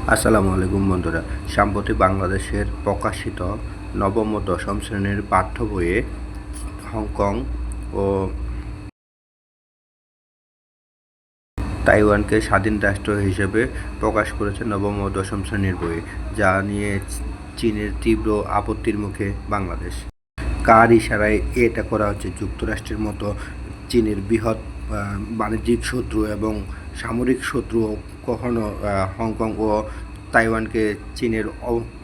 আসসালামু আলাইকুম বন্ধুরা। সাম্প্রতিক বাংলাদেশের প্রকাশিত নবম ও দশম শ্রেণীর পাঠ্য বইয়ে হংকং ও তাইওয়ানকে স্বাধীন রাষ্ট্র হিসেবে প্রকাশ করেছে নবম ও দশম শ্রেণীর বইয়ে, যা নিয়ে চীনের তীব্র আপত্তির মুখে বাংলাদেশ। কার ইশারায় এটা করা হচ্ছে? যুক্তরাষ্ট্রের মতো চীনের বৃহৎ বাণিজ্যিক শত্রু এবং সামরিক শত্রু কখনো হংকং ও তাইওয়ানকে চীনের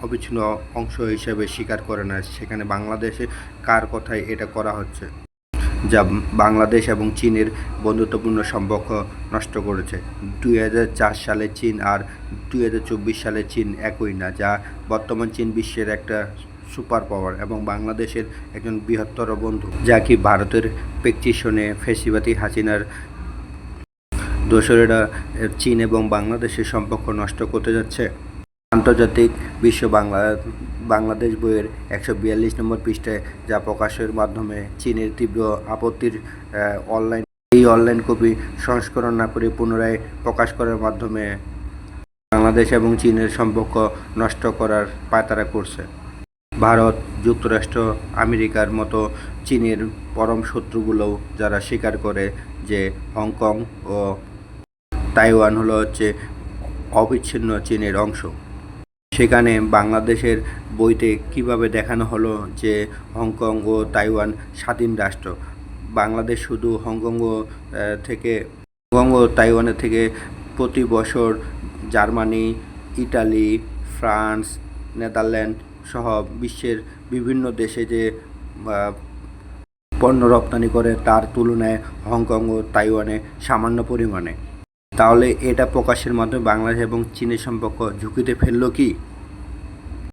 অবিচ্ছিন্ন অংশ হিসেবে স্বীকার করে না। সেখানে বাংলাদেশে কার কথায় এটা করা হচ্ছে, যা বাংলাদেশ এবং চীনের বন্ধুত্বপূর্ণ সম্পর্ক নষ্ট করেছে। 2004 সালে চীন আর 2024 সালে চীন একই না, যা বর্তমান চীন বিশ্বের একটা সুপার পাওয়ার এবং বাংলাদেশের একজন বৃহত্তর বন্ধু, যা কি ভারতের প্রেসক্রিপশনে ফ্যাসিবাদী হাসিনার দোসরেরা চীন এবং বাংলাদেশের সম্পর্ক নষ্ট করতে যাচ্ছে। আন্তর্জাতিক বিশ্ব বাংলাদেশ বইয়ের 142 নম্বর পৃষ্ঠায় যা প্রকাশের মাধ্যমে চীনের তীব্র আপত্তির অনলাইন কপি সংস্করণ না করে পুনরায় প্রকাশ করার মাধ্যমে বাংলাদেশ এবং চীনের সম্পর্ক নষ্ট করার পায়তারা করছে। ভারত, যুক্তরাষ্ট্র, আমেরিকার মতো চীনের পরম শত্রুগুলোও যারা স্বীকার করে যে হংকং ও তাইওয়ান হচ্ছে অবিচ্ছিন্ন চীনের অংশ। সেখানে বাংলাদেশের বইতে কিভাবে দেখানো হলো যে হংকং ও তাইওয়ান স্বাধীন রাষ্ট্র। বাংলাদেশ শুধু হংকং ও তাইওয়ানের থেকে প্রতি বছর জার্মানি, ইটালি, ফ্রান্স, নেদারল্যান্ড সহ বিশ্বের বিভিন্ন দেশে যে পণ্য রপ্তানি করে তার তুলনায় হংকং ও তাইওয়ানে সামান্য পরিমাণে। তাহলে এটা প্রকাশের মাধ্যমে বাংলাদেশ এবং চীনের সম্পর্ক ঝুঁকিতে ফেললো কি?